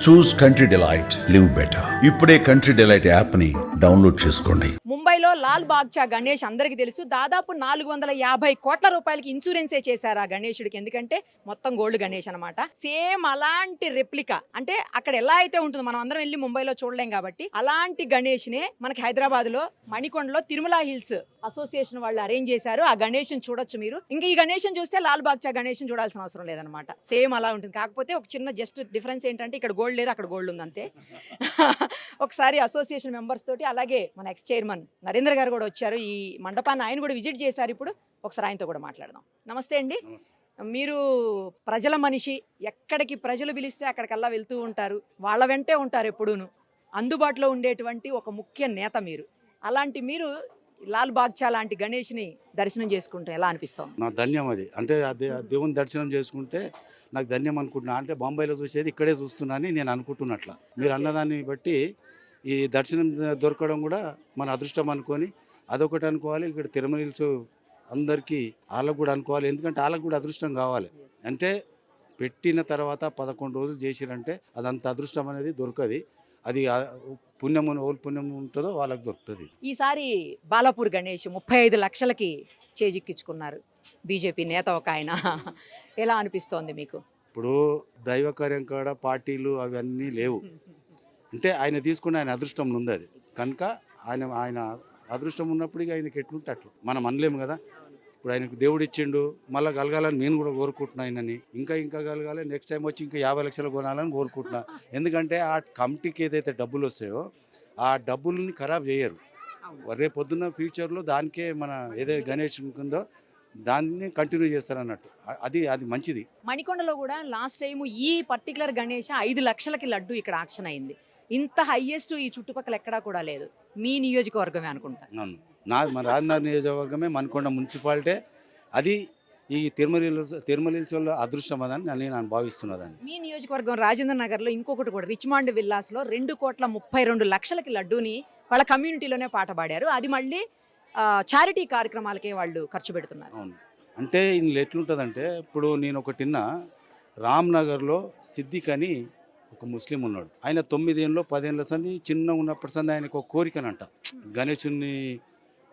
చూస్ country delight, live better. ఇప్పుడే country delight app ని download చేసుకోండి. ముంబైలో లాల్ బాగ్చా గణేష్ అందరికి తెలుసు. దాదాపు 450 కోట్ల రూపాయలకి ఇన్సూరెన్సే చేశారు ఆ గణేషుడికి. ఎందుకంటే మొత్తం గోల్డ్ గణేష్ అనమాట. సేమ్ అలాంటి రెప్లికా, అంటే అక్కడ ఎలా అయితే ఉంటుందో మనం అందరం వెళ్ళి ముంబైలో చూడలేం కాబట్టి అలాంటి గణేష్ నే మనకి హైదరాబాద్ లో మణికొండలో తిరుమల హిల్స్ అసోసియేషన్ వాళ్ళు అరేంజ్ చేశారు. ఆ గణేష్ చూడొచ్చు మీరు. ఇంకా ఈ గణేష్ చూస్తే లాల్ బాగ్చా గణేష్ చూడాల్సిన అవసరం లేదనమాట. సేమ్ అలా ఉంటుంది. కాకపోతే ఒక చిన్న జస్ట్ డిఫరెన్స్ ఏంటంటే ఇక్కడ గోల్డ్ లేదు, అక్కడ గోల్డ్ ఉంది అంతే. ఒకసారి అసోసియేషన్ మెంబర్స్ తోటి, అలాగే మన ఎక్స్ చైర్మన్ నరేంద్ర గారు కూడా వచ్చారు ఈ మండపాన్ని. ఆయన కూడా విజిట్ చేశారు. ఇప్పుడు ఒకసారి ఆయనతో కూడా మాట్లాడదాం. నమస్తే అండి. మీరు ప్రజల మనిషి, ఎక్కడికి ప్రజలు పిలిస్తే అక్కడికల్లా వెళ్తూ ఉంటారు, వాళ్ళ వెంటే ఉంటారు ఎప్పుడూను. అందుబాటులో ఉండేటువంటి ఒక ముఖ్య నేత మీరు. అలాంటి మీరు లాల్ బాగ్చా లాంటి గణేష్ని దర్శనం చేసుకుంటే ఎలా అనిపిస్తుంది? నా ధన్యం అది. అంటే దేవుని దర్శనం చేసుకుంటే నాకు ధన్యం అనుకుంటున్నా. అంటే బొంబాయిలో చూసేది ఇక్కడే చూస్తున్నానని నేను అనుకుంటున్నట్ల. మీరు అన్నదాన్ని బట్టి ఈ దర్శనం దొరకడం కూడా మన అదృష్టం అనుకొని అదొకటి అనుకోవాలి. ఇక్కడ తిరుమల హిల్స్ అందరికీ వాళ్ళకు కూడా అనుకోవాలి. ఎందుకంటే వాళ్ళకు కూడా అదృష్టం కావాలి. అంటే పెట్టిన తర్వాత 11 రోజులు చేసిరంటే అదంత అదృష్టం అనేది దొరకది. అది పుణ్యం, ఓల్ పుణ్యం ఉంటుందో వాళ్ళకి దొరుకుతుంది. ఈసారి బాలాపూర్ గణేష్ 35 లక్షలకి చేజిక్కించుకున్నారు బీజేపీ నేత ఒక ఆయన. ఎలా అనిపిస్తోంది మీకు? ఇప్పుడు దైవ కార్యం కాడ పార్టీలు అవన్నీ లేవు. అంటే ఆయన తీసుకున్న ఆయన అదృష్టం ఉంది అది కనుక ఆయన అదృష్టం ఉన్నప్పుడు ఆయనకి ఎట్లుంటే అట్లా మనం అనలేము కదా. ఇప్పుడు ఆయనకు దేవుడు ఇచ్చిండు, మళ్ళీ కలగాలని నేను కూడా కోరుకుంటున్నా. ఆయనని ఇంకా కలగాలి, నెక్స్ట్ టైం వచ్చి ఇంకా 50 లక్షలు కొనాలని కోరుకుంటున్నా. ఎందుకంటే ఆ కమిటీకి ఏదైతే డబ్బులు వస్తాయో ఆ డబ్బులని ఖరాబ్ చేయరు. రేపు పొద్దున్న ఫ్యూచర్లో దానికే మన ఏదైతే గణేష్ ఉంటుందో దాన్ని కంటిన్యూ చేస్తారన్నట్టు. అది మంచిది. మణికొండలో కూడా లాస్ట్ టైం ఈ పర్టికులర్ గణేష్ 5 లక్షలకి లడ్డు ఇక్కడ ఆక్షన్ అయింది. ఇంత హైయెస్ట్ ఈ చుట్టుపక్కల ఎక్కడా కూడా లేదు. మీ నియోజకవర్గమే అనుకుంటా. మన రాజనగర్ నియోజకవర్గమే, మణికొండ మున్సిపాలిటీ. అది ఈ తిరుమల హిల్స్ అదృష్టం అదని నేను భావిస్తున్నదాన్ని. మీ నియోజకవర్గం రాజేంద్ర నగర్లో ఇంకొకటి కూడా రిచ్మాండ్ విల్లాస్లో 2,32 లక్షలకి లడ్డూని వాళ్ళ కమ్యూనిటీలోనే పాట పాడారు. అది మళ్ళీ చారిటీ కార్యక్రమాలకే వాళ్ళు ఖర్చు పెడుతున్నారు. అవును. అంటే ఇందులో ఎట్లుంటుందంటే, ఇప్పుడు నేను ఒకటిన్నా, రామ్నగర్లో సిద్దిక్ అని ఒక ముస్లిం ఉన్నాడు. ఆయన 9 ఏళ్ళు 10 ఏళ్ళ సంది చిన్న ఉన్నప్పటి సంది ఆయనకు ఒక కోరికనంట గణేశుని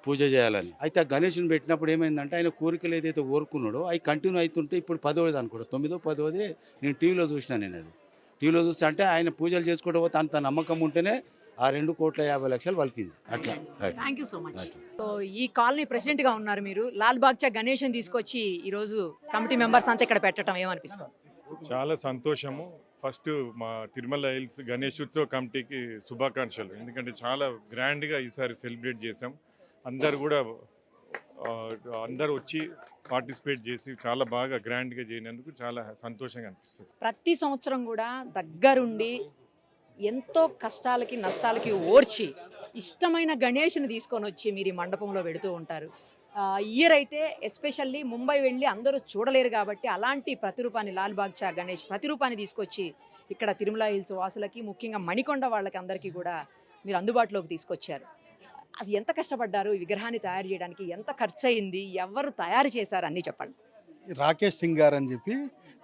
పూజ చేయాలని. అయితే ఆ గణేశుని పెట్టినప్పుడు ఏమైందంటే ఆయన కోరికలు ఏదైతే కోరుకున్నాడో అవి కంటిన్యూ అవుతుంటే ఇప్పుడు 10వది అనుకోడు, 9వ 10వది నేను టీవీలో చూసినా. నేను అది టీవీలో చూస్తే అంటే ఆయన పూజలు చేసుకోవడం పోతే అంత నమ్మకం ఉంటేనే ఆ 2,50,00,000 వలికింది. అట్లా. Thank you so much. So ఈ కాలనీ ప్రెసిడెంట్ గా ఉన్నారు మీరు. లాల్ బాగ్చా గణేష్ని తీసుకొచ్చి ఈ రోజు కమిటీ మెంబర్స్ అంతా ఇక్కడ పెట్టడం ఏమనిపిస్తుంది? చాలా సంతోషము. ఫస్ట్ మా తిరుమల హిల్స్ గణేశోత్సవ కమిటీకి శుభాకాంక్షలు. ఎందుకంటే చాలా గ్రాండ్గా ఈసారి సెలబ్రేట్ చేసాం. అందరూ వచ్చి పార్టిసిపేట్ చేసి చాలా బాగా గ్రాండ్గా చేయనందుకు చాలా సంతోషంగా అనిపిస్తుంది. ప్రతి సంవత్సరం కూడా దగ్గరుండి ఎంతో కష్టాలకి నష్టాలకి ఓర్చి ఇష్టమైన గణేష్ని తీసుకొని వచ్చి మీరు ఈ మండపంలో పెడుతూ ఉంటారు. ఇయర్ అయితే ఎస్పెషల్లీ ముంబై వెళ్ళి అందరూ చూడలేరు కాబట్టి అలాంటి ప్రతిరూపాన్ని లాల్ బాగ్చా గణేష్ ప్రతిరూపాన్ని తీసుకొచ్చి ఇక్కడ తిరుమల హిల్స్ వాసులకి, ముఖ్యంగా మణికొండ వాళ్ళకి అందరికీ కూడా మీరు అందుబాటులోకి తీసుకొచ్చారు. అది ఎంత కష్టపడ్డారు ఈ విగ్రహాన్ని తయారు చేయడానికి? ఎంత ఖర్చు అయింది? ఎవరు తయారు చేశారు? అన్నీ చెప్పండి. రాకేష్ సింగ్ గారు అని చెప్పి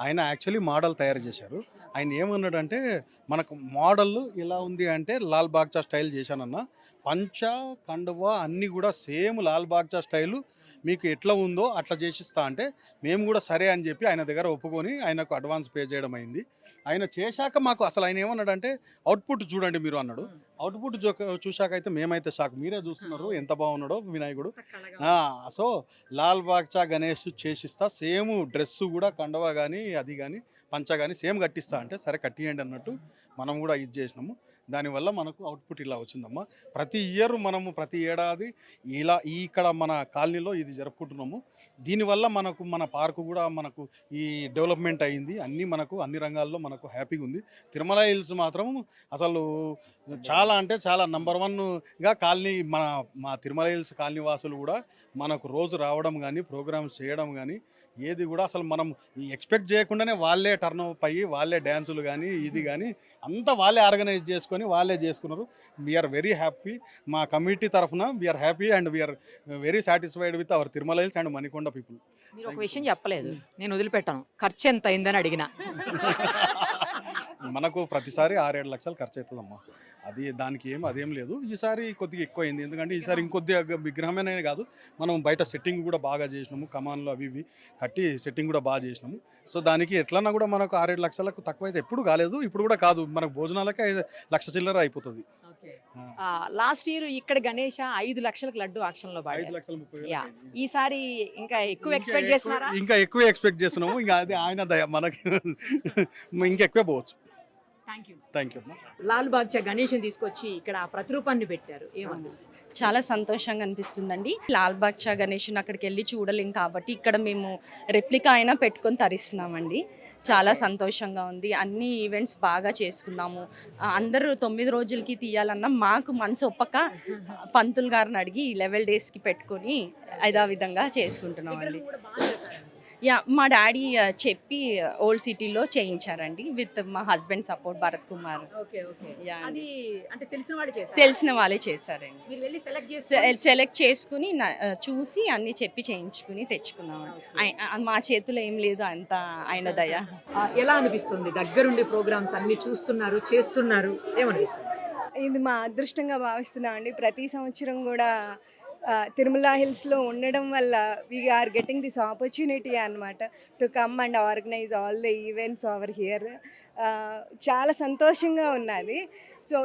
ఆయన యాక్చువల్లీ మోడల్ తయారు చేశారు. ఆయన ఏమన్నాడంటే, మనకు మోడల్ ఎలా ఉంది అంటే లాల్ బాగ్చా స్టైల్ చేశానన్న, పంచ కండువా అన్నీ కూడా సేమ్ లాల్ బాగ్చా స్టైలు మీకు ఎట్లా ఉందో అట్లా చేసిస్తా అంటే మేము కూడా సరే అని చెప్పి ఆయన దగ్గర ఒప్పుకొని ఆయనకు అడ్వాన్స్ పే చేయడం అయింది. ఆయన చేశాక మాకు అసలు ఆయన ఏమన్నాడంటే, అవుట్పుట్ చూడండి మీరు అన్నాడు. అవుట్పుట్ చూశాక అయితే మేమైతే షాక్. మీరే చూస్తున్నారు ఎంత బాగున్నాడో వినాయకుడు. సో లాల్ బాగ్చా గణేష్ చేసిస్తా, సేమ్ డ్రెస్సు కూడా కండవా కానీ అది కానీ పంచ కానీ సేమ్ కట్టిస్తా అంటే సరే కట్టియండి అన్నట్టు మనం కూడా ఇది చేసినాము. దానివల్ల మనకు అవుట్పుట్ ఇలా వచ్చిందమ్మా. ప్రతి ఇయర్ మనము ప్రతి ఏడాది ఇలా ఇక్కడ మన కాలనీలో ఇది జరుపుకుంటున్నాము. దీనివల్ల మనకు మన పార్కు కూడా మనకు ఈ డెవలప్మెంట్ అయింది. అన్ని రంగాల్లో మనకు హ్యాపీగా ఉంది. తిరుమల హిల్స్ మాత్రం అసలు చాలా అంటే చాలా నంబర్ 1గా కాలనీ మా తిరుమల హిల్స్ కాలనీ వాసులు కూడా మనకు రోజు రావడం కానీ ప్రోగ్రామ్స్ చేయడం కానీ ఏది కూడా అసలు మనం ఎక్స్పెక్ట్ చేయకుండానే వాళ్ళే టర్న్ అప్ అయ్యి వాళ్ళే డ్యాన్సులు కానీ ఇది కానీ అంతా వాళ్ళే ఆర్గనైజ్ చేసుకొని వాళ్ళే చేసుకున్నారు. We are very happy. మా కమిటీ తరఫున we are happy and we are very satisfied with our Tirumala hills and Manikonda people. మీరు ఒక విషయం చెప్పలేదు, నేను వదిలిపెట్టాను. ఖర్చు ఎంత అయిందని అడిగిన. మనకు ప్రతిసారి 6-7 లక్షలు ఖర్చు అవుతుందమ్మా. అది దానికి అదేం లేదు. ఈసారి కొద్దిగా ఎక్కువ అయింది. ఎందుకంటే ఈసారి ఇంకొద్దిగా విగ్రహమేనే కాదు, మనం బయట సెట్టింగ్ కూడా బాగా చేసినాము. కమాన్లు అవి ఇవి కట్టి సెట్టింగ్ కూడా బాగా చేసినాము. సో దానికి ఎట్లన్నా కూడా మనకు 6-7 లక్షలకు తక్కువ అయితే ఎప్పుడు కాలేదు, ఇప్పుడు కూడా కాదు. మనకు భోజనాలకే 1,00,000 చిల్లర అయిపోతుంది. లాస్ట్ ఇయర్ ఇక్కడ గణేష 5 లక్షలకు లడ్డు ఆక్షన్లో పడారు. 5,30,000 యా, ఈసారి ఇంకా ఎక్కువ ఎక్స్పెక్ట్ చేస్తున్నారా? ఇంకా ఎక్కువ ఎక్స్పెక్ట్ చేస్తున్నాము. ఇంకా అది ఆయన దయ, మనకి ఇంకెక్కువే పోవచ్చు. Thank you. లాల్ బాగ్చా గణేష్ని తీసుకొచ్చి ఇక్కడ ప్రతిరూపాన్ని పెట్టారు, ఏమనిపిస్తుంది? చాలా సంతోషంగా అనిపిస్తుందండి. లాల్ బాగ్చా గణేష్ని అక్కడికి వెళ్ళి చూడలేం కాబట్టి ఇక్కడ మేము రెప్లికా అయినా పెట్టుకొని తరిస్తున్నామండి. చాలా సంతోషంగా ఉంది. అన్ని ఈవెంట్స్ బాగా చేసుకున్నాము. అందరూ 9 రోజులకి తీయాలన్నా మాకు మనసు ఒప్పక పంతులు గారిని అడిగి 11 డేస్కి పెట్టుకొని యథావిధంగా చేసుకుంటున్నామండి. యా, మా డాడీ చెప్పి ఓల్డ్ సిటీలో చేయించారండి విత్ మా husband support Bharat Kumar. Yeah, అది అంటే తెలిసిన వాడు చేశారు, తెలిసిన వాళ్ళే చేశారండి. మీరు వెళ్ళి సెలెక్ట్ సెలెక్ట్ చేసుకుని చూసి అన్ని చెప్పి చేయించుకుని తెచ్చుకున్నాం. మా చేతిలో ఏం లేదు, అంత ఆయన దయ. ఎలా అనిపిస్తుంది? దగ్గరుండి ప్రోగ్రామ్స్ అన్ని చూస్తున్నారు, చేస్తున్నారు, ఏమనిపిస్తుంది? ఇది మా అదృష్టంగా భావిస్తున్నామండి. ప్రతి సంవత్సరం కూడా తిరుమల హిల్స్లో ఉండడం వల్ల వీఆర్ గెటింగ్ దిస్ ఆపర్చునిటీ అనమాట to come and organise all the events over here. చాలా సంతోషంగా ఉన్నది. సో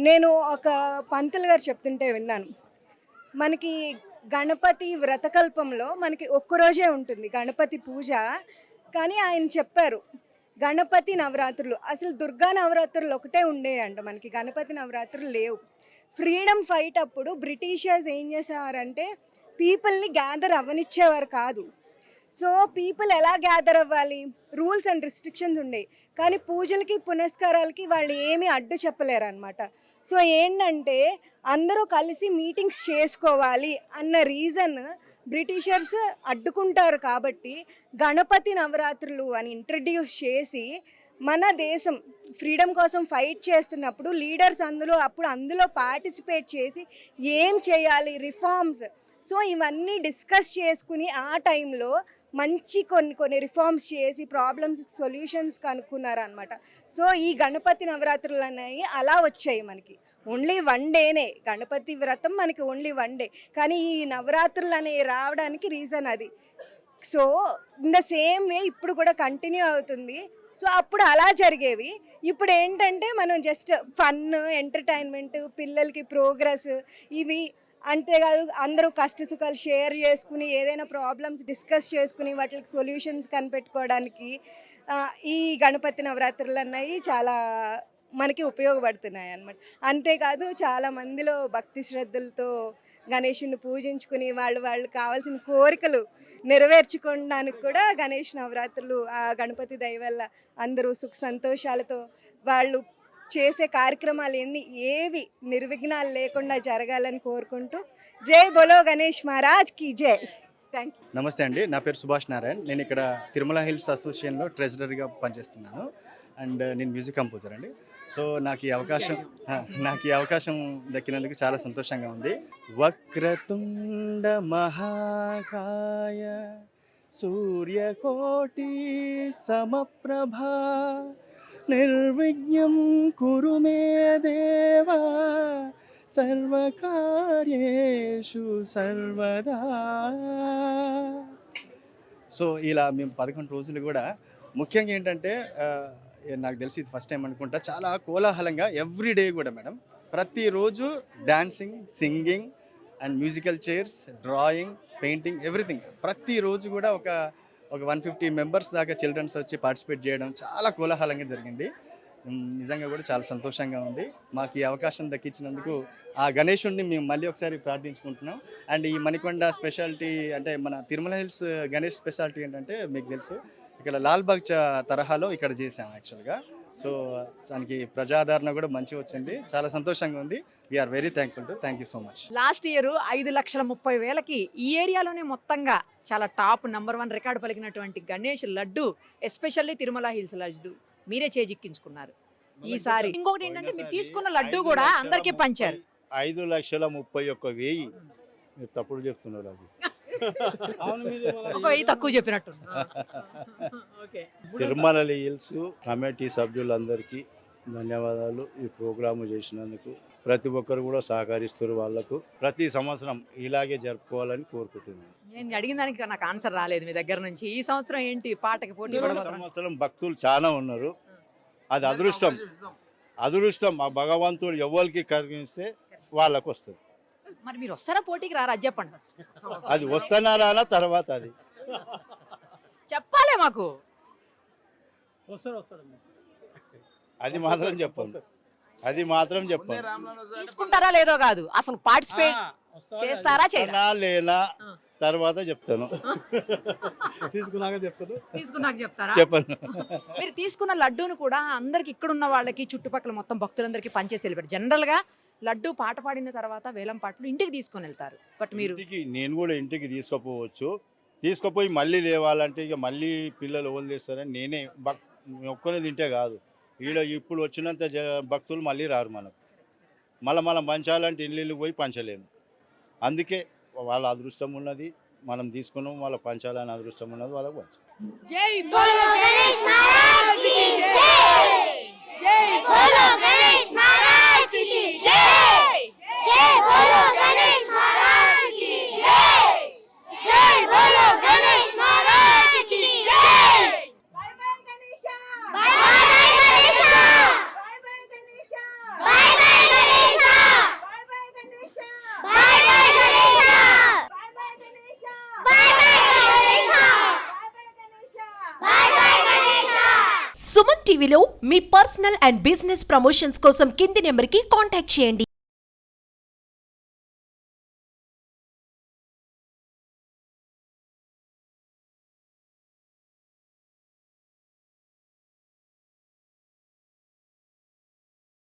నేను ఒక పంతులు గారు చెప్తుంటే విన్నాను, మనకి గణపతి వ్రతకల్పంలో మనకి ఒక్కరోజే ఉంటుంది గణపతి పూజ. కానీ ఆయన చెప్పారు గణపతి నవరాత్రులు, అసలు దుర్గా నవరాత్రులు ఒకటే ఉండేయంట, మనకి గణపతి నవరాత్రులు లేవు. ఫ్రీడమ్ ఫైట్ అప్పుడు బ్రిటిషర్స్ ఏం చేసేవారంటే పీపుల్ని గ్యాదర్ అవ్వనిచ్చేవారు కాదు. సో పీపుల్ ఎలా గ్యాదర్ అవ్వాలి, రూల్స్ అండ్ రిస్ట్రిక్షన్స్ ఉండేవి. కానీ పూజలకి పునస్కారాలకి వాళ్ళు ఏమీ అడ్డు చెప్పలేరు అనమాట. సో ఏంటంటే అందరూ కలిసి మీటింగ్స్ చేసుకోవాలి అన్న రీజన్ బ్రిటిషర్స్ అడ్డుకుంటారు. కాబట్టి గణపతి నవరాత్రులు అని ఇంట్రడ్యూస్ చేసి మన దేశం ఫ్రీడమ్ కోసం ఫైట్ చేస్తున్నప్పుడు లీడర్స్ అందులో పార్టిసిపేట్ చేసి ఏం చేయాలి, రిఫార్మ్స్, సో ఇవన్నీ డిస్కస్ చేసుకుని ఆ టైంలో మంచి కొన్ని రిఫార్మ్స్ చేసి ప్రాబ్లమ్స్ సొల్యూషన్స్ కనుక్కున్నారనమాట. సో ఈ గణపతి నవరాత్రులు అనేవి అలా వచ్చాయి. మనకి ఓన్లీ 1 డేనే గణపతి వ్రతం, మనకి ఓన్లీ 1 డే. కానీ ఈ నవరాత్రులు అనేవి రావడానికి రీజన్ అది. So in the same way ఇప్పుడు కూడా కంటిన్యూ అవుతుంది. సో అప్పుడు అలా జరిగేవి. ఇప్పుడు ఏంటంటే మనం జస్ట్ ఫన్, ఎంటర్టైన్మెంట్, పిల్లలకి ప్రోగ్రెస్, ఇవి అంతేకాదు అందరూ కష్టసుఖాలు షేర్ చేసుకుని ఏదైనా ప్రాబ్లమ్స్ డిస్కస్ చేసుకుని వాటికి సొల్యూషన్స్ కనిపెట్టుకోవడానికి ఈ గణపతి నవరాత్రులు అన్నవి చాలా మనకి ఉపయోగపడుతున్నాయి అన్నమాట. అంతేకాదు చాలా మందిలో భక్తి శ్రద్ధలతో గణేషుని పూజించుకుని వాళ్ళు కావాల్సిన కోరికలు నెరవేర్చుకోవడానికి కూడా గణేష్ నవరాత్రులు ఆ గణపతి దయ వల్ల అందరూ సుఖ సంతోషాలతో వాళ్ళు చేసే కార్యక్రమాలు ఏవి నిర్విఘ్నాలు లేకుండా జరగాలని కోరుకుంటూ జై బోలో గణేష్ మహారాజ్ కి జై. Thank you. నమస్తే అండి, నా పేరు సుభాష్ నారాయణ్. నేను ఇక్కడ తిరుమల హిల్స్ అసోసియేషన్లో ట్రెజరర్గా పనిచేస్తున్నాను అండ్ నేను మ్యూజిక్ కంపోజర్ అండి. సో నాకు ఈ అవకాశం దక్కినందుకు చాలా సంతోషంగా ఉంది. వక్రతుండ మహాకాయ సూర్యకోటి సమప్రభా నిర్విఘ్నం కురు మే దేవా సర్వకార్యేషు సర్వదా. సో ఇలా మేము 11 రోజులు కూడా ముఖ్యంగా ఏంటంటే నాకు తెలిసి ఇది ఫస్ట్ టైం అనుకుంటా, చాలా కోలాహలంగా ఎవ్రీడే కూడా మేడం ప్రతిరోజు dancing, singing and musical chairs, drawing, painting, everything. ప్రతిరోజు కూడా ఒక 150 మెంబర్స్ దాకా చిల్డ్రన్స్ వచ్చి పార్టిసిపేట్ చేయడం చాలా కోలాహలంగా జరిగింది. నిజంగా కూడా చాలా సంతోషంగా ఉంది. మాకు ఈ అవకాశం దక్కించినందుకు ఆ గణేశుడిని మేము మళ్ళీ ఒకసారి ప్రార్థించుకుంటున్నాం. అండ్ ఈ మణికొండ స్పెషాలిటీ అంటే మన తిరుమల హిల్స్ గణేష్ స్పెషాలిటీ ఏంటంటే మీకు తెలుసు, ఇక్కడ లాల్ బాగ్చా తరహాలో ఇక్కడ చేసాం యాక్చువల్గా. సో దానికి ప్రజాదరణ కూడా మంచిగా వచ్చింది, చాలా సంతోషంగా ఉంది. We are very thank you so much. Last year 5,30,000 ఈ ఏరియాలోనే మొత్తంగా చాలా టాప్ నంబర్ 1 రికార్డు పలికినటువంటి గణేష్ లడ్డు, ఎస్పెషల్లీ తిరుమల హిల్స్ లడ్డు మీరే చేజిక్కించుకున్నారు ఈసారి. ఇంకొకటి ఏంటంటే మీరు తీసుకున్న లడ్డు కూడా అందరికీ పంచారు. 5,31,000 మీరు తప్పుడు చెప్తున్నారు. అది ఒక 1000 తక్కువ చెప్పినట్టు. ఓకే. తిరుమల హిల్స్ కమిటీ సభ్యులందరికీ ధన్యవాదాలు. ఈ ప్రోగ్రాము చేసినందుకు ప్రతి ఒక్కరు కూడా సహకరిస్తారు. వాళ్ళకు ప్రతి సంవత్సరం ఇలాగే జరుపుకోవాలని కోరుకుంటున్నాను. నేను అడిగిన దానికి నాకు ఆన్సర్ రాలేదు మీ దగ్గర నుంచి. ఈ సంవత్సరం ఏంటి పాటకి పోటీ ఈ పడబోతున్నారు? సంవత్సరం భక్తులు చాలా ఉన్నారు. అది అదృష్టం ఆ భగవంతుడు ఎవరికి కలిగిస్తే వాళ్ళకు వస్తుంది. మరి మీరు వస్తారా పోటీకి రారా అది చెప్పండి. అది వస్తున్నారా తర్వాత అది చెప్పాలే మాకు. అది మాత్రం చెప్పండి. అది మాత్రం చెప్పండి. తీసుకుంటారా లేదో కాదు, అసలు పార్టిసిపేట్ చేస్తారా చేయరా? వస్తానా లేనా తర్వాత చెప్తాను. తీసుకున్నాక చెప్తాను. తీసుకున్నాక చెప్తారా? చెప్పను. మీరు తీసుకున్న లడ్డూను కూడా అందరికి ఇక్కడ ఉన్న వాళ్ళకి చుట్టుపక్కల మొత్తం భక్తులందరికీ పంచేసి వెళ్ళిపోయారు. జనరల్ గా లడ్డు పాట పాడిన తర్వాత వేలం పాటలు ఇంటికి తీసుకొని వెళ్తారు. బట్ మీరు నేను కూడా ఇంటికి తీసుకుపోవచ్చు. తీసుకుపోయి మళ్ళీ తేవాలంటే ఇక మళ్ళీ పిల్లలు ఎవరు తెస్తారని నేనే ఒక్కనే తింటే కాదు. ఇప్పుడు వచ్చినంత భక్తులు మళ్ళీ రారు మనకు. మనం పంచాలంటే ఇల్లు పోయి పంచలేము. అందుకే వాళ్ళ అదృష్టం ఉన్నది, మనం తీసుకున్నాం. వాళ్ళ పంచాలని అదృష్టం ఉన్నది, వాళ్ళకు పంచాలి. జై బోలో గణేష్ మహారాజ్ కి జై. జై బోలో గణేష్ మహారాజ్ కి జై. జై బోలో గణేష్ మహారాజ్ కి జై. జై బోలో గణేష్ మహారాజ్ కి జై. By by Ganesha. By by Ganesha. By by Ganesha. By by Ganesha. By by Ganesha. By by Ganesha. By by Ganesha. By by Ganesha. By by Ganesha. Suman టీవీలో మీ పర్సనల్ అండ్ బిజినెస్ ప్రమోషన్స్ కోసం కింది నెంబర్కి కాంటాక్ట్ చేయండి.